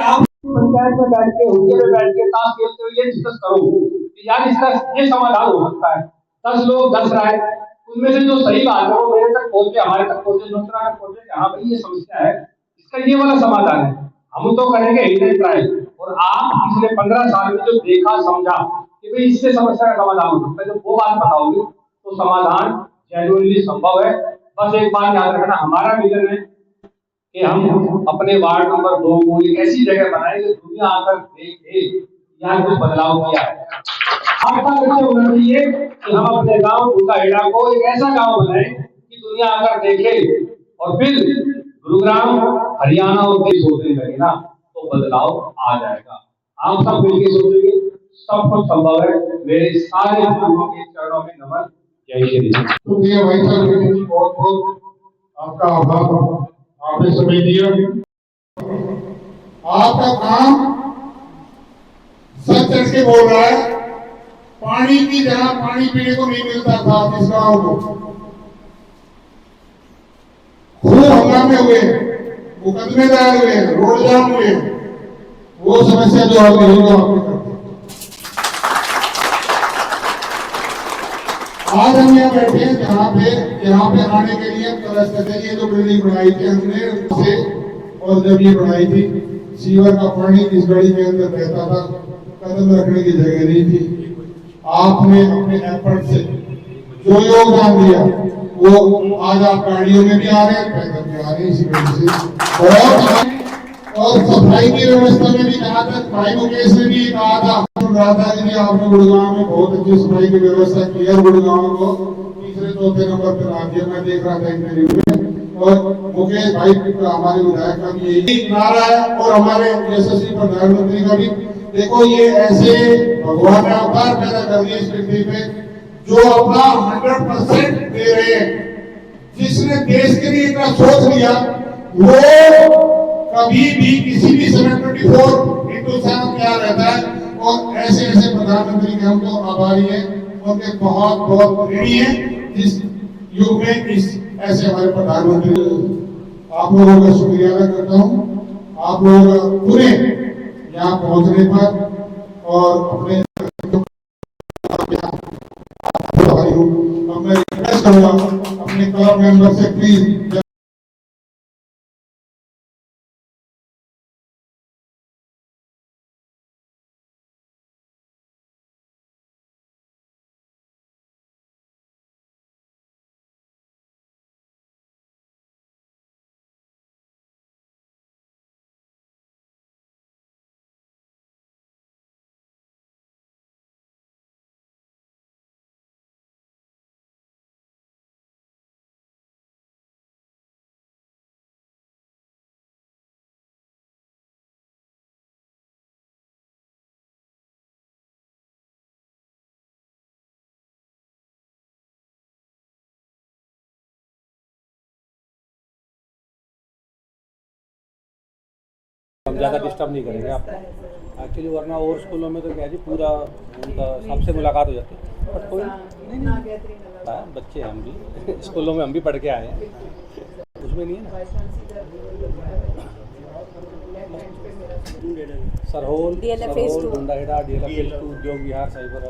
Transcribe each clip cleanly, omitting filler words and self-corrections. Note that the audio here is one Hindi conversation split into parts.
आप पंचायत में बैठ के हुए में बैठ के ताश खेलते हुए ये डिस्कस करो कि यार इसका ये समाधान हो सकता है। 10 लोग 10 राय, उनमें से जो सही बात है वो मेरे तक पहुंचे, हमारे तक पहुंचे, दूसरा तक पहुंचे कि हाँ भाई ये समस्या है, इसका ये वाला समाधान है। हम तो करेंगे हिडन ट्रायल, और आप पिछले 15 साल में जो देखा समझा कि भाई इससे समस्या का समाधान हो सकता है, जब वो बात बताओगे तो समाधान जेन्युइनली संभव है। बस एक बात याद रखना, हमारा विजन है कि हम अपने वार्ड नंबर 2 को एक ऐसी जगह बनाए जो दुनिया आकर देखे यहाँ कुछ बदलाव किया है। आपका लक्ष्य होना चाहिए कि हम अपने गांव ढूंढा को एक ऐसा गांव बनाए कि दुनिया आकर देखे, और फिर गुरुग्राम हरियाणा और देश होने लगे ना तो बदलाव आ जाएगा। आप सब मिलकर सोचेंगे, सब कुछ संभव है। मेरे सारे गुरुओं के चरणों में नमन। जय श्री राम। तो ये भाई साहब बहुत बहुत आपका आभार, आपने समय दिया। आपका काम सच सच के बोल रहा है। पानी की जगह पानी पीने को नहीं मिलता था इस गांव को, खूब हंगामे हुए, मुकदमे दायर हुए, रोड जाम हुए, वो समस्या जो हल नहीं होगा आपने कर दी। आज हम यहाँ बैठे हैं यहाँ पे आने के लिए तरस करते ये जो बिल्डिंग बनाई थी हमने से, और जब ये बनाई थी सीवर का पानी इस गली के अंदर बहता था, कदम रखने की जगह नहीं थी। आपने अपने एफर्ट से जो योगदान दिया वो आज आप गाड़ियों में भी आ रहे हैं, पैदल भी आ रहे हैं इसी वजह से। और सफाई की व्यवस्था में भी, जहाँ तक भाई मुकेश ने भी कहा था कि आपने गुड़गांव में बहुत अच्छी सफाई की व्यवस्था की है, गुड़गांव को तीसरे चौथे नंबर पर ला दिया, मैं देख रहा था इंटरव्यू में। और मुकेश भाई हमारे विधायक का भी यही नारा है, और हमारे यशस्वी प्रधानमंत्री का भी। देखो ये ऐसे भगवान ने अवतार पैदा कर दिया इस पृथ्वी पे जो अपना 100% दे रहे हैं। जिसने देश के लिए इतना सोच लिया वो कभी भी किसी भी समय 24/7 क्या रहता है। और ऐसे ऐसे प्रधानमंत्री के हम तो आभारी हैं, उनके बहुत बहुत ऋणी हैं जिस युग में इस ऐसे हमारे प्रधानमंत्री। आप लोगों का शुक्रिया अदा करता हूँ, आप लोगों का पूरे यहाँ पहुंचने पर, और अपने मैं रिक्वेस्ट करूंगा अपने क्लब मेंबर से प्लीज हम ज़्यादा डिस्टर्ब नहीं करेंगे आपको एक्चुअली, वरना और स्कूलों में तो क्या है जी पूरा उनका सबसे मुलाकात हो जाती है। बट कोई नहीं, बच्चे हम भी स्कूलों में हम भी पढ़ के आए हैं, उसमें नहीं है ना। सरहोल, गुंडाहेड़ा, DLF 2, उद्योग विहार, साइबर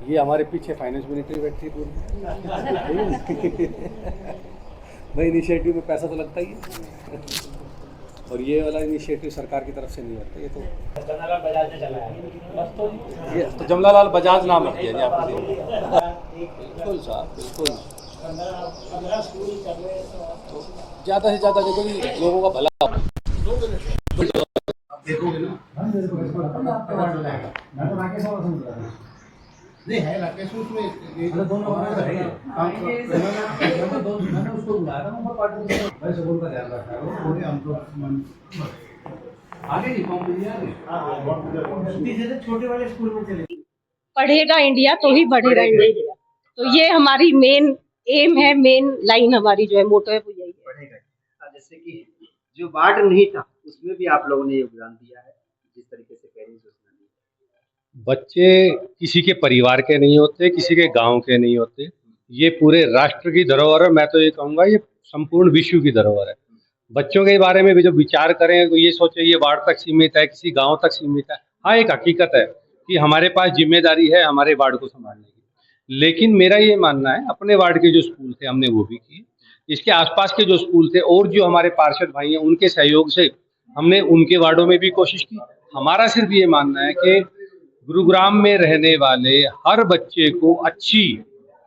ये हमारे पीछे फाइनेंस मिनिस्ट्री बैठी पूरी भाई इनिशिएटिव में पैसा तो लगता ही है, और ये वाला इनिशिएटिव सरकार की तरफ से नहीं होता। ये तो जमनालाल बजाज ने चलाया बस, तो ये तो जमनालाल बजाज नाम रख दिया जी आपने। बिल्कुल साहब, बिल्कुल। तो ज़्यादा से ज़्यादा देखो जी लोगों का भला देखोगे ना। नहीं है राकेश उसमें दोनों मैंने उसको बुलाया था नंबर पार्टी भाई सबूत का ध्यान रखा है वो हम तो आगे नहीं कॉम्पिटिशन छोटे वाले स्कूल में चले। पढ़ेगा इंडिया तो ही बढ़ेगा इंडिया, तो ये हमारी मेन एम है, मेन लाइन हमारी जो है मोटो है वो यही है। जैसे कि जो वार्ड नहीं था उसमें भी आप लोगों ने योगदान दिया है, जिस तरीके से कह रही है। बच्चे किसी के परिवार के नहीं होते, किसी के गांव के नहीं होते, ये पूरे राष्ट्र की धरोहर है। मैं तो ये कहूँगा ये संपूर्ण विश्व की धरोहर है। बच्चों के बारे में भी जब विचार करें तो ये सोचे ये वार्ड तक सीमित है, किसी गांव तक सीमित है। हाँ, एक हकीकत है कि हमारे पास जिम्मेदारी है हमारे वार्ड को संभालने की, लेकिन मेरा ये मानना है अपने वार्ड के जो स्कूल थे हमने वो भी किए, इसके आसपास के जो स्कूल थे और जो हमारे पार्षद भाई हैं उनके सहयोग से हमने उनके वार्डों में भी कोशिश की। हमारा सिर्फ ये मानना है कि गुरुग्राम में रहने वाले हर बच्चे को अच्छी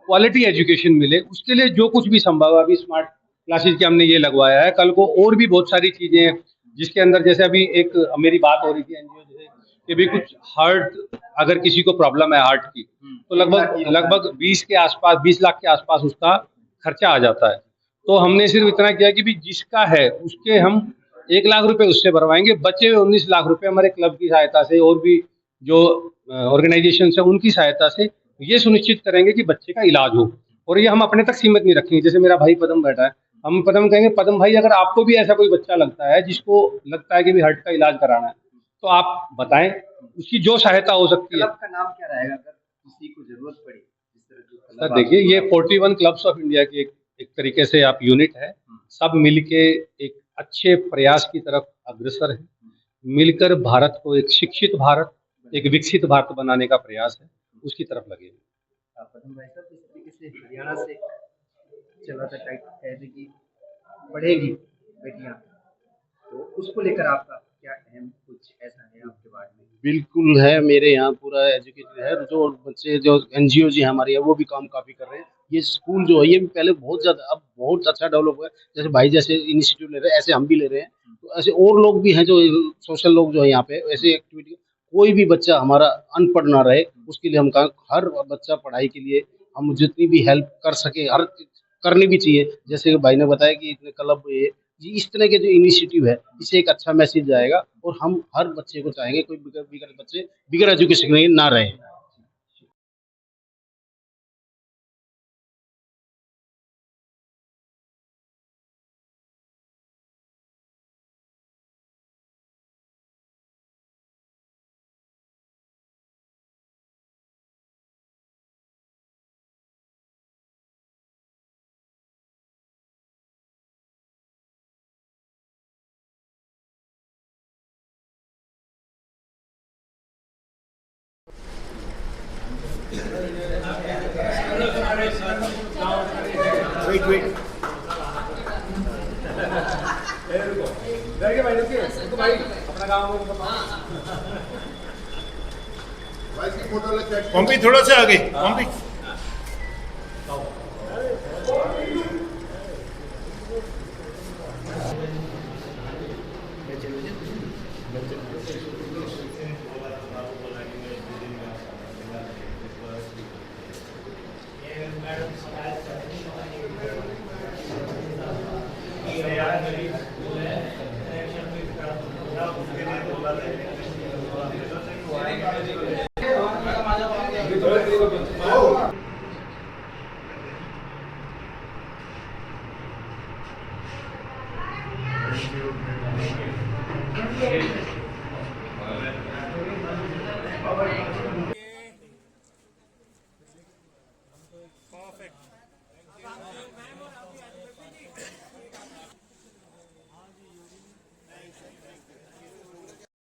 क्वालिटी एजुकेशन मिले, उसके लिए जो कुछ भी संभव है। अभी स्मार्ट क्लासेस के हमने ये लगवाया है, कल को और भी बहुत सारी चीजें हैं जिसके अंदर, जैसे अभी एक मेरी बात हो रही थी एनजीओ से कि भी कुछ हार्ट, अगर किसी को प्रॉब्लम है हार्ट की तो लगभग 20 लाख के आसपास उसका खर्चा आ जाता है। तो हमने सिर्फ इतना किया कि भी जिसका है उसके हम 1 लाख रुपए उससे भरवाएंगे, बचे हुए 19 लाख रुपए हमारे क्लब की सहायता से और भी जो ऑर्गेनाइजेशन है उनकी सहायता से ये सुनिश्चित करेंगे कि बच्चे का इलाज हो। और ये हम अपने तक सीमित नहीं रखेंगे। जैसे मेरा भाई पदम बैठा है, हम पदम कहेंगे पदम भाई अगर आपको भी ऐसा कोई बच्चा लगता है जिसको लगता है कि भी हार्ट का इलाज कराना है तो आप बताएं, उसकी जो सहायता हो सकती है। क्लब का नाम क्या रहेगा अगर किसी को जरूरत पड़ी? जिस तरह जो सर देखिए, ये 41 क्लब्स ऑफ इंडिया की एक तरीके से आप यूनिट है, सब मिलके एक अच्छे प्रयास की तरफ अग्रसर है। मिलकर भारत को एक शिक्षित भारत, एक विकसित भारत बनाने का प्रयास है, उसकी तरफ लगे हुए। पदम भाई साहब, इस तरीके से हरियाणा से चला था टाइट कि पढ़ेगी बेटियां, तो उसको लेकर आपका क्या अहम कुछ ऐसा है आपके वार्ड में? बिल्कुल है, मेरे यहाँ पूरा एजुकेटेड है। जो बच्चे जो एनजीओ जी हमारी है वो भी काम काफ़ी कर रहे हैं। ये स्कूल जो है ये भी पहले बहुत ज़्यादा, अब बहुत अच्छा डेवलप हुआ है। जैसे भाई जैसे इनिशिएटिव ले रहे हैं ऐसे हम भी ले रहे हैं, तो ऐसे और लोग भी हैं जो सोशल लोग जो है यहाँ पे ऐसे एक्टिविटी। कोई भी बच्चा हमारा अनपढ़ ना रहे उसके लिए हम कहा हर बच्चा पढ़ाई के लिए हम जितनी भी हेल्प कर सके हर करनी भी चाहिए। जैसे भाई ने बताया कि इतने क्लब ये इस तरह के जो इनिशिएटिव है इससे एक अच्छा मैसेज जाएगा और हम हर बच्चे को चाहेंगे कोई बिगड़ बच्चे बिगड़ एजुकेशन में ना रहे। पम्पी थोड़ा सा आगे, पम्पी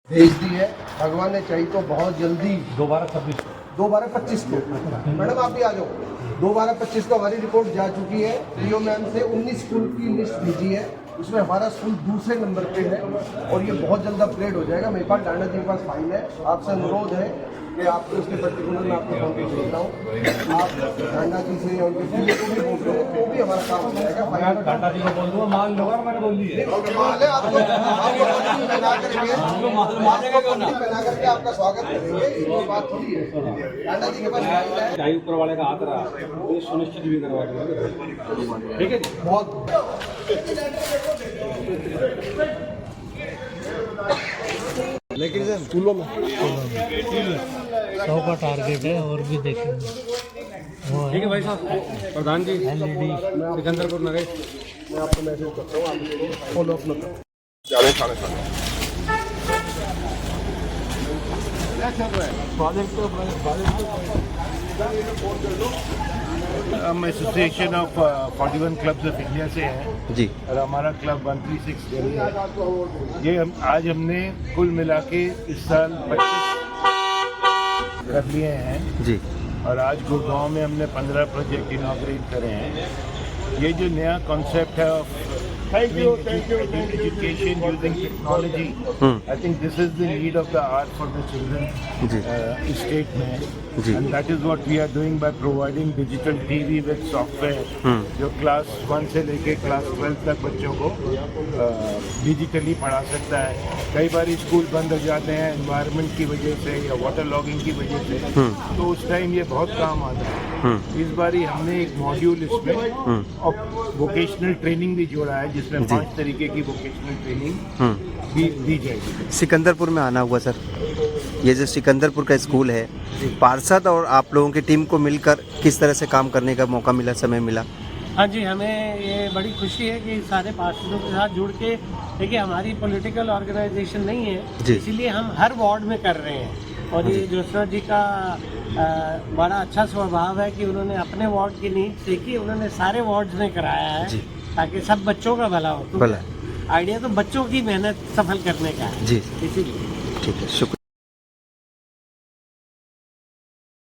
भेज दी है। भगवान ने चाहिए तो बहुत जल्दी 2/12/26 2/12/25 को मैडम आप भी आ जाओ। 2/12/25 को हमारी रिपोर्ट जा चुकी है। डीओ मैम से 19 स्कूल की लिस्ट भेजी है, उसमें हमारा स्कूल दूसरे नंबर पे है और ये बहुत जल्द अपग्रेड हो जाएगा। मेरे पास डांडा जी के पास फाइल है, आपसे अनुरोध है कि आपको उसके पर्टिकुलर मैं आपको फोन पे भेजता हूँ। आप डांडा जी से या उनके पीए को भी बोल रहे हो तो भी हमारा काम हो जाएगा। डाटा जी को बोल दूंगा, मान लो मैंने बोल दी है। माल है आपको पट्टी बना करके आपका स्वागत करेंगे, ये बात थोड़ी है। डांडा जी के पास फाइल है, चाहे ऊपर वाले का हाथ रहा ये सुनिश्चित भी करवा देंगे। ठीक है जी, बहुत लेकिन स्कूलों में 100 का टारगेट है और भी देखेंगे। ठीक है भाई साहब। प्रधान जी सिकंदरपुर नरेश, मैं आपको मैसेज करता हूँ, आप फॉलो अप करो। प्रोजेक्ट हम association of 41 clubs of India से हैं जी और हमारा क्लब 136 दिल्ली है। ये आज हमने कुल मिला के इस साल 25 कर लिए हैं जी और आज गुड़गांव में हमने 15 प्रोजेक्ट इनॉग्रेट करे हैं। ये जो नया कॉन्सेप्ट है education using technology, I think this is the need of the hour for the children state में, and that is what we are doing by providing digital TV with software जो क्लास 1 से लेके क्लास 12 तक बच्चों को डिजिटली पढ़ा सकता है। कई बार स्कूल बंद हो जाते हैं एनवायरनमेंट की वजह से या वाटर लॉगिंग की वजह से, तो उस टाइम ये बहुत काम आता है। इस बार हमने एक मॉड्यूल इसमें और वोकेशनल ट्रेनिंग भी जोड़ा है जिसमें 5 तरीके की वोकेशनल ट्रेनिंग भी दी जाएगी। सिकंदरपुर में आना हुआ सर, ये जो सिकंदरपुर का स्कूल है, पार्षद और आप लोगों की टीम को मिलकर किस तरह से काम करने का मौका मिला, समय मिला? हाँ जी, हमें ये बड़ी खुशी है कि सारे पार्षदों के साथ जुड़ के, देखिए हमारी पॉलिटिकल ऑर्गेनाइजेशन नहीं है, इसीलिए हम हर वार्ड में कर रहे हैं। और ये ज्योत्सना जी का बड़ा अच्छा स्वभाव है कि उन्होंने अपने वार्ड की नीड्स देखी, उन्होंने सारे वार्ड्स में कराया है ताकि सब बच्चों का भला हो। तो आइडिया तो बच्चों की मेहनत सफल करने का है, जी इसीलिए। ठीक है, शुक्रिया।